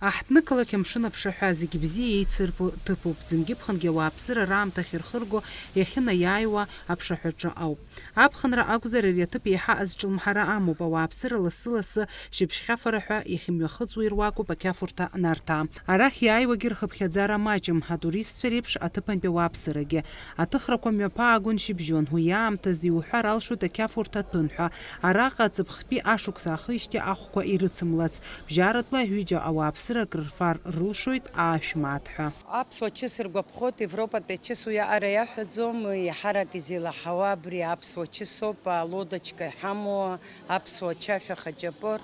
Аҳҭнықалақь амшын аԥшаҳәа зегьы бзиа еицырбо ҭыԥуп. Ӡынгьы-ԥхынгьы ауааԥсыра раамҭахь ирхырго иахьынаиааиуа аԥшаҳәаҿы ауп. Аԥхынра акәзар ари аҭыԥ еиҳа азҿлымҳара амоуп. Ауааԥсыра лассы-лассы шьыбжьхьафара ҳәа иахьымҩахыҵуа ируакуп ақьафурҭа нарҭаа. Арахь иааиуагьы рхыԥхьаӡара маҷым, атуристцәа реиԥш аҭыԥантәи ауааԥсырагьы. Аҭыхрақәа мҩаԥаагон шьыбжьон. Уи аамҭаз иуҳәар алшоит ақьафурҭа аҭәынҳәа. Араҟа аҵыԥхтәи ашықәс аахижьҭеи ахәқәа ирыцымлац. Бжьаратәла ҩыџьа ауааԥсыра крырфар рылшоит аашәмаҭҳәа. Аԥсуа ҷыс ргәаԥхоит, Европатәи ачыс уи аҟара иаҳәаӡом, иҳарак изеилаҳауа абри аԥсуа ҷысоуп, алодочка иҳамоу, аԥсуа чашәа хаҷапыр,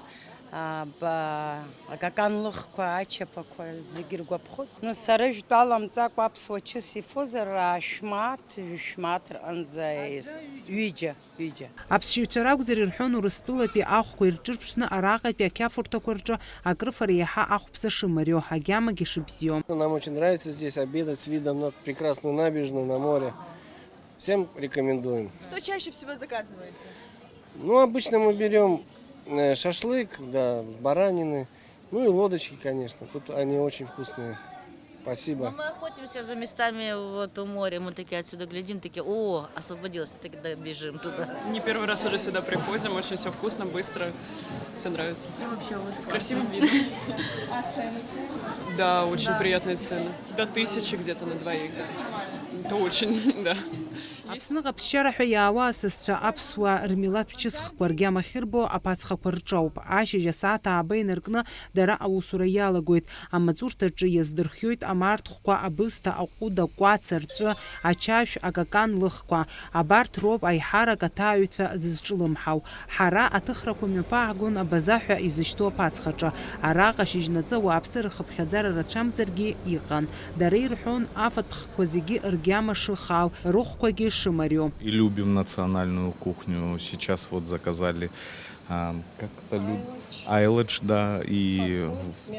акаканлыхқәа, ачаԥақәа зегьы иргәаԥхоит. Сара жәтәаламҵакәа аԥсуа ҷыс ифозар шәмаҭ-ҟанӡа ҩыџьа. Аԥсшьаҩцәа ракәзар ирҳәон Урыстәылатәи ахәқәа ирҿырԥшны араҟатәи ақьафурҭақәа рҿы акрыфара иаҳа ахәԥса шымариоу, агьамагьы шыбзиоу. Нам очень нравится здесь обедать с видом на прекрасную набережную, на море. Всем рекомендуем. Что чаще всего заказываете? Ну, обычно мы берем шашлык, да, с баранины, ну и лодочки, конечно. Тут они очень вкусные. Спасибо. Но мы охотимся за местами вот у моря, мы такие отсюда глядим, такие, о, освободилось, тогда бежим туда. Не первый раз уже сюда приходим, очень все вкусно, быстро, все нравится. И вообще у вас с красивым видом. А цены? Да, очень приятные цены. До 1000 где-то на двоих, да. Это очень, да. Аԥсныҟа ԥсшьара ҳәа иаауа асасцәа аԥсуаа рмилаҭтә ҷысхқәа ргьама ахьырбо аԥацхақәа рҿоуп. Ашьыжь асааҭ ааба инаркны дара аусура иалагоит. Амаҵурҭаҿы иаздырхиоит амарҭхәқәа, абысҭа, аҟәыд, акәац, арҵәы, ачашә, акакан лыхқәа. Абарҭ роуп аиҳарак аҭааҩцәа зызҿлымҳау. Ҳара аҭыхрақәа мҩаԥаагон абазаҳәа изышьҭоу аԥацхаҿы. Араҟа шьыжьнаҵы ауааԥсыра рхыԥхьаӡара рацәамзаргьы иҟан. Дара ирҳәон афатәхқәа зегьы ргьама шыхаау, рыхәқәагьы шымариоу. И любим национальную кухню. Сейчас вот заказали айледж, да, и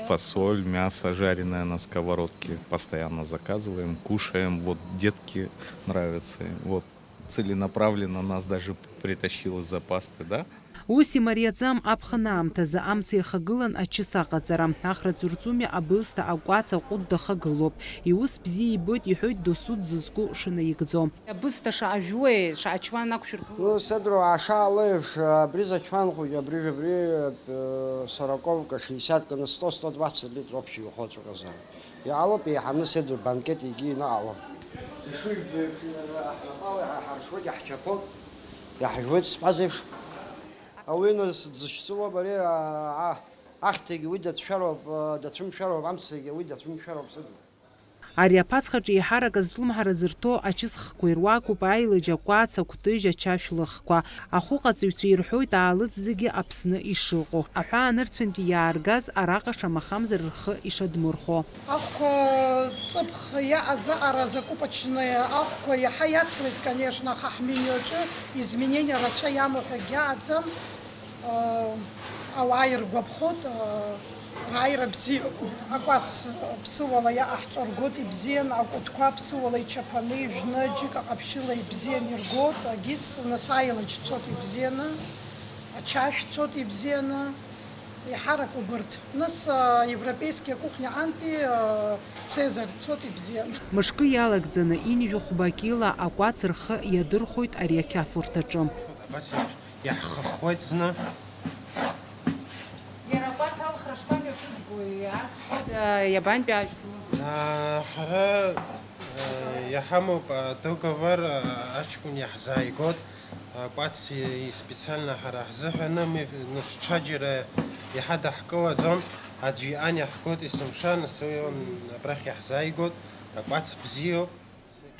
фасоль, мясо жареное на сковородке. Постоянно заказываем, кушаем. Вот детки нравятся. Вот целенаправленно нас даже притащил из-за пасты, да? Ус имариаӡам аԥхын аамҭазы амца иахагылан ачыс аҟаҵара. Ахраӡ урҵуми абысҭа, акәац, аҟәыд дахагылоуп. Иус бзиа ибоит иҳәоит досу дзызку шынаигӡо. Абысҭа шаажәуеи, шаачуан ақәшәыргылоу? Ну, седру ашаалеиш, абри зачванхугьы абри 40-ка, 60-ка, на 100-120 литр общий уход указал. Иаалоуп еиҳаны седр банкет егьи инаалом. Иҳаршуеит, иаҳчаԥоит, иаҳжуеит спазеиԥш. Ауина дзышьцылоуп ари ахьҭагьы уи дацәымшәароуп, амцагьы уи дацәымшәароуп сыдра. Ари аԥацхаҿы еиҳарак азҿлымҳара зырҭо ачысхқәа ируакуп, аилаџь, акәац, акәтыжь, ачашә лыхқәа. Ахәыҟаҵаҩцәа ирҳәоит аалыҵ зегьы Аԥсны ишыҟоу. Аҳәаанырцәынтәи иааргаз араҟа шамахамзар рхы ишадмырхо. Ахәқәа ҵыԥх иаҟаз аҟара закупочные ахәқәа иаҳа иацлеит, конечно, ҳаҳмениуаҿы изменения рацәа иамоу ҳәа егьааӡам. Ауаа иргәаԥхоит, ааира бзиоуп. Акәац ԥсыуала иаҟаҳҵо ргоит, ибзиан, акәытқәа ԥсыуала ичаԥаны ижәны, џьыка ҟаԥшьыла ибзиан иргоит, агьыс нас аилаџь цоит ибзианы, ачашә цоит ибзианы, иҳарак убырҭ. Нас европейские кухня антәи цезар цоит ибзиан. Мышкы иалагӡаны инжәу хәбакила акәац рхы иадырхәоит ари ақьафурҭаҿы. Иаҳхахуеит зны. Ҳара иаҳамоуп договор аҷкәын иаҳзааигот, акәац специально ҳара ҳзыҳәаны ҽаџьара иаҳа даҳкылаӡом, аӡәы иан иаҳгоит есымша, нас абрахь иаҳзааигот, акәац бзиоуп.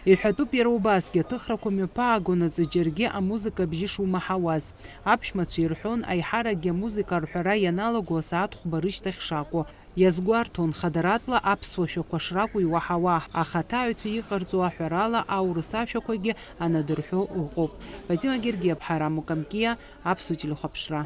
Иҳәатәуп иара убасгьы, аҭыхрақәа мҩаԥаагон аӡы џьаргьы амузыка бжьы шумаҳауаз. Аԥшәмацәа ирҳәон аиҳаракгьы амузыка арҳәара ианалаго асааҭ хәба рышьҭахь шакәу. Иазгәарҭон хадаратәла аԥсуа шәақәа шракәу иуаҳауа, аха аҭааҩцәа иҟарҵо аҳәарала аурыс ашәақәагьы анадырҳәо ыҟоуп. Вадим Агергиев, Ҳарам Мукамкиа, Аԥсуа телехәаԥшра.